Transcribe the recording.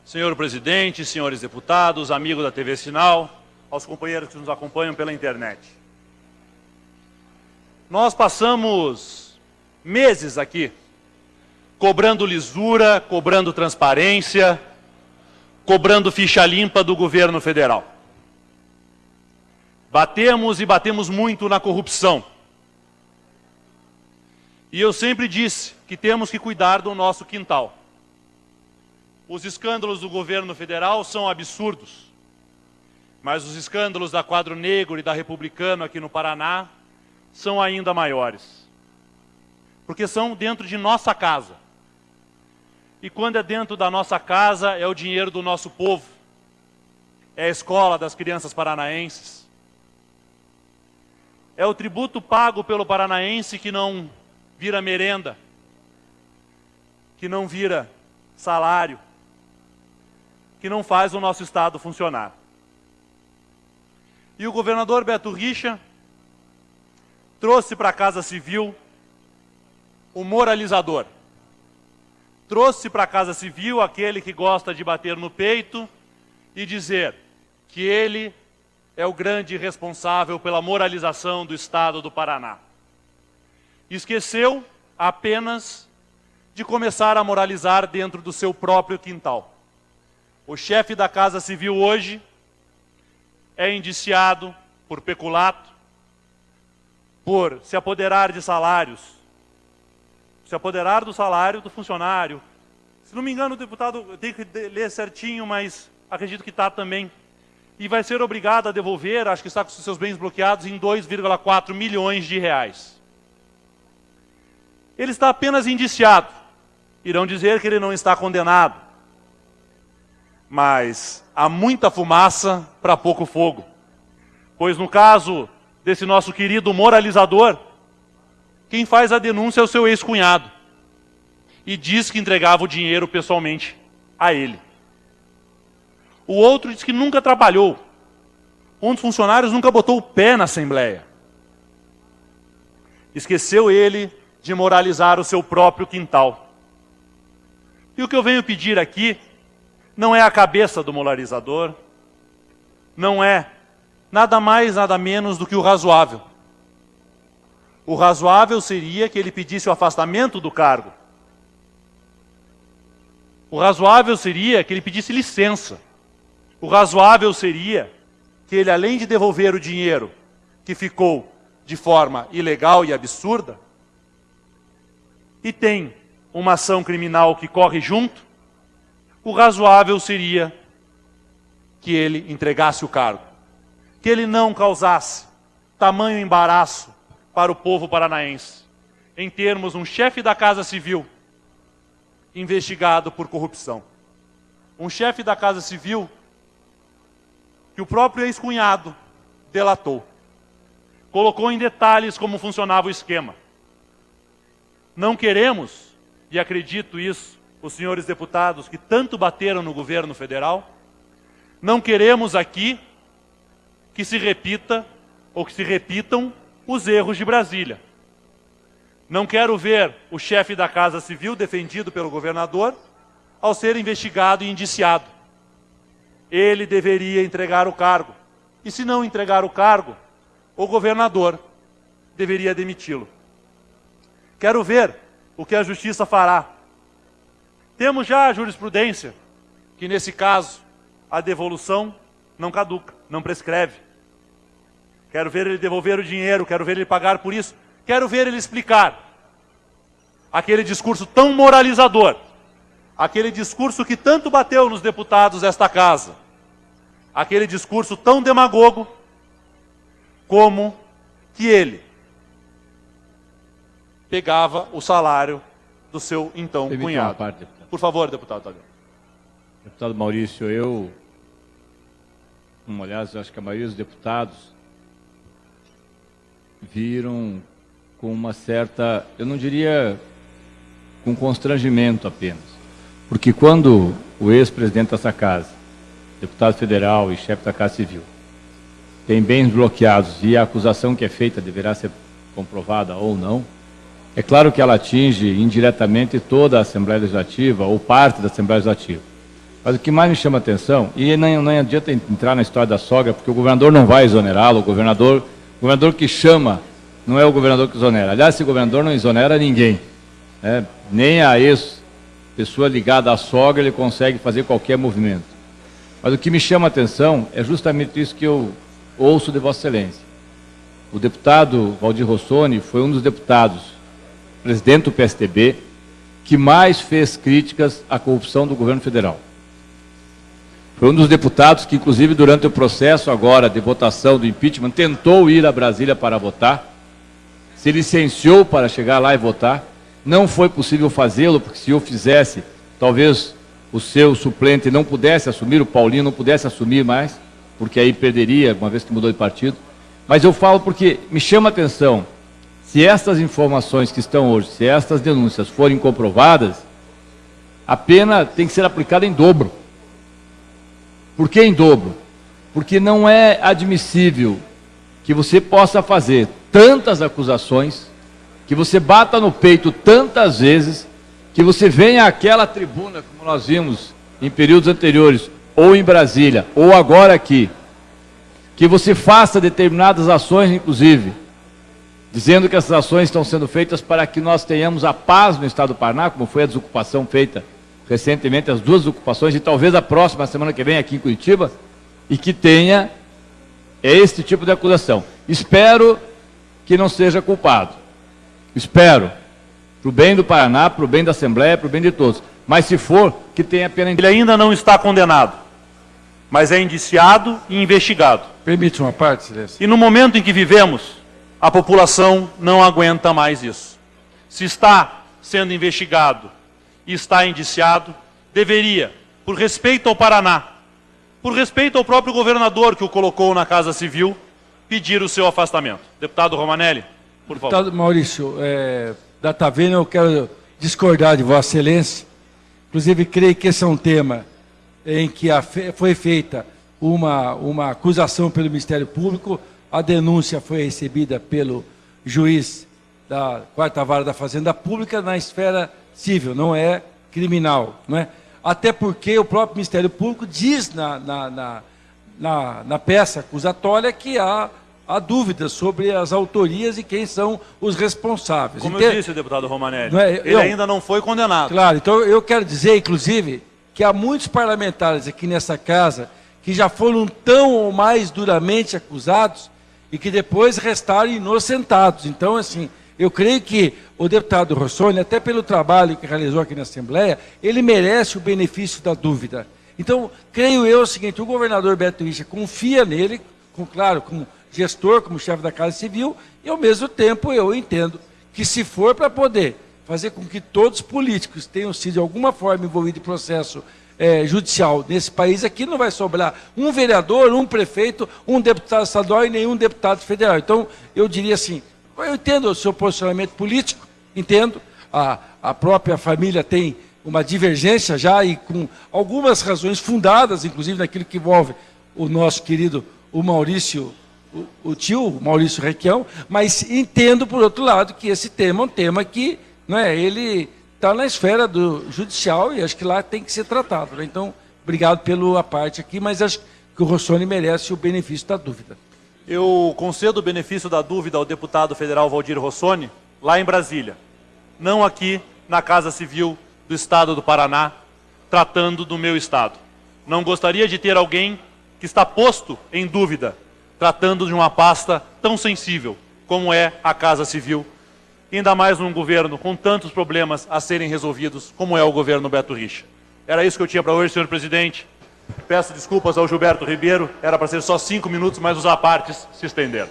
Senhor presidente, senhores deputados, amigos da TV Sinal, aos companheiros que nos acompanham pela internet. Nós passamos meses aqui cobrando lisura, cobrando transparência, cobrando ficha limpa do governo federal. Batemos e batemos muito na corrupção. E eu sempre disse que temos que cuidar do nosso quintal. Os escândalos do governo federal são absurdos, mas os escândalos da Quadro Negro e da Republicano aqui no Paraná são ainda maiores, porque são dentro de nossa casa. E quando é dentro da nossa casa, é o dinheiro do nosso povo, é a escola das crianças paranaenses, é o tributo pago pelo paranaense que não vira merenda, que não vira salário, que não faz o nosso Estado funcionar. E o governador Beto Richa trouxe para a Casa Civil o moralizador. Trouxe para a Casa Civil aquele que gosta de bater no peito e dizer que ele é o grande responsável pela moralização do Estado do Paraná. Esqueceu apenas de começar a moralizar dentro do seu próprio quintal. O chefe da Casa Civil hoje é indiciado por peculato, por se apoderar de salários, se apoderar do salário do funcionário. Se não me engano, o deputado tem que ler certinho, mas acredito que está também. E vai ser obrigado a devolver, acho que está com seus bens bloqueados, em 2,4 milhões de reais. Ele está apenas indiciado. Irão dizer que ele não está condenado. Mas há muita fumaça para pouco fogo. Pois no caso desse nosso querido moralizador, quem faz a denúncia é o seu ex-cunhado. E diz que entregava o dinheiro pessoalmente a ele. O outro diz que nunca trabalhou. Um dos funcionários nunca botou o pé na Assembleia. Esqueceu ele de moralizar o seu próprio quintal. E o que eu venho pedir aqui não é a cabeça do moralizador, não é nada mais, nada menos do que o razoável. O razoável seria que ele pedisse o afastamento do cargo. O razoável seria que ele pedisse licença. O razoável seria que ele, além de devolver o dinheiro que ficou de forma ilegal e absurda, e tem uma ação criminal que corre junto, o razoável seria que ele entregasse o cargo, que ele não causasse tamanho embaraço para o povo paranaense, em termos um chefe da Casa Civil investigado por corrupção. Um chefe da Casa Civil que o próprio ex-cunhado delatou. Colocou em detalhes como funcionava o esquema. Não queremos, e acredito isso, os senhores deputados que tanto bateram no governo federal, não queremos aqui que se repita ou que se repitam os erros de Brasília. Não quero ver o chefe da Casa Civil defendido pelo governador ao ser investigado e indiciado. Ele deveria entregar o cargo. E se não entregar o cargo, o governador deveria demiti-lo. Quero ver o que a Justiça fará. Temos já a jurisprudência, que nesse caso, a devolução não caduca, não prescreve. Quero ver ele devolver o dinheiro, quero ver ele pagar por isso. Quero ver ele explicar aquele discurso tão moralizador, aquele discurso que tanto bateu nos deputados desta casa, aquele discurso tão demagogo, como que ele pegava o salário do seu então cunhado. Por favor, deputado Tadeu. Deputado Maurício, aliás, acho que a maioria dos deputados viram com uma certa, eu não diria com constrangimento apenas, porque quando o ex-presidente dessa casa, deputado federal e chefe da Casa Civil, tem bens bloqueados e a acusação que é feita deverá ser comprovada ou não, é claro que ela atinge indiretamente toda a Assembleia Legislativa ou parte da Assembleia Legislativa. Mas o que mais me chama a atenção, e não adianta entrar na história da sogra, porque o governador não vai exonerá-lo, o governador que chama não é o governador que exonera. Aliás, esse governador não exonera ninguém, né? Nem a ex-pessoa ligada à sogra ele consegue fazer qualquer movimento. Mas o que me chama a atenção é justamente isso que eu ouço de Vossa Excelência. O deputado Waldir Rossoni foi um dos deputados, presidente do PSDB, que mais fez críticas à corrupção do governo federal. Foi um dos deputados que, inclusive, durante o processo agora de votação do impeachment, tentou ir a Brasília para votar, se licenciou para chegar lá e votar. Não foi possível fazê-lo, porque se o fizesse, talvez o seu suplente não pudesse assumir, o Paulinho não pudesse assumir mais, porque aí perderia, uma vez que mudou de partido. Mas eu falo porque me chama a atenção, se estas informações que estão hoje, se estas denúncias forem comprovadas, a pena tem que ser aplicada em dobro. Por que em dobro? Porque não é admissível que você possa fazer tantas acusações, que você bata no peito tantas vezes, que você venha àquela tribuna, como nós vimos em períodos anteriores, ou em Brasília, ou agora aqui, que você faça determinadas ações, inclusive, dizendo que essas ações estão sendo feitas para que nós tenhamos a paz no estado do Paraná, como foi a desocupação feita recentemente, as duas ocupações, e talvez a próxima semana que vem aqui em Curitiba, e que tenha este tipo de acusação. Espero que não seja culpado. Espero, para o bem do Paraná, para o bem da Assembleia, para o bem de todos. Mas se for, que tenha pena... Ele ainda não está condenado, mas é indiciado e investigado. Permite uma parte, Silêncio. E no momento em que vivemos, a população não aguenta mais isso. Se está sendo investigado e está indiciado, deveria, por respeito ao Paraná, por respeito ao próprio governador que o colocou na Casa Civil, pedir o seu afastamento. Deputado Romanelli, por favor. Deputado Maurício, da Tavena, eu quero discordar de Vossa Excelência. Inclusive, creio que esse é um tema em que foi feita uma acusação pelo Ministério Público, a denúncia foi recebida pelo juiz da 4ª Vara da Fazenda Pública na esfera civil, não é criminal, não é? Até porque o próprio Ministério Público diz na peça acusatória que há dúvidas sobre as autorias e quem são os responsáveis. Como eu disse, deputado Romanelli, ele ainda não foi condenado. Claro, então eu quero dizer, inclusive, que há muitos parlamentares aqui nessa casa que já foram tão ou mais duramente acusados e que depois restaram inocentados. Então, assim, eu creio que o deputado Rossoni, até pelo trabalho que realizou aqui na Assembleia, ele merece o benefício da dúvida. Então, creio eu o seguinte, o governador Beto Richa confia nele, claro, como gestor, como chefe da Casa Civil, e ao mesmo tempo eu entendo que se for para poder fazer com que todos os políticos tenham sido de alguma forma envolvidos em processo judicial nesse país aqui, não vai sobrar um vereador, um prefeito, um deputado estadual e nenhum deputado federal. Então, eu diria assim, eu entendo o seu posicionamento político, entendo, a própria família tem uma divergência já e com algumas razões fundadas, inclusive naquilo que envolve o nosso querido, o Maurício, o tio, o Maurício Requião, mas entendo, por outro lado, que esse tema é um tema que, não é, ele está na esfera do judicial e acho que lá tem que ser tratado, né? Então, obrigado pela parte aqui, mas acho que o Rossoni merece o benefício da dúvida. Eu concedo o benefício da dúvida ao deputado federal Waldir Rossoni, lá em Brasília, não aqui na Casa Civil do Estado do Paraná, tratando do meu Estado. Não gostaria de ter alguém que está posto em dúvida, tratando de uma pasta tão sensível como é a Casa Civil, ainda mais num governo com tantos problemas a serem resolvidos como é o governo Beto Richa. Era isso que eu tinha para hoje, senhor presidente. Peço desculpas ao Gilberto Ribeiro, era para ser só 5 minutos, mas os apartes se estenderam.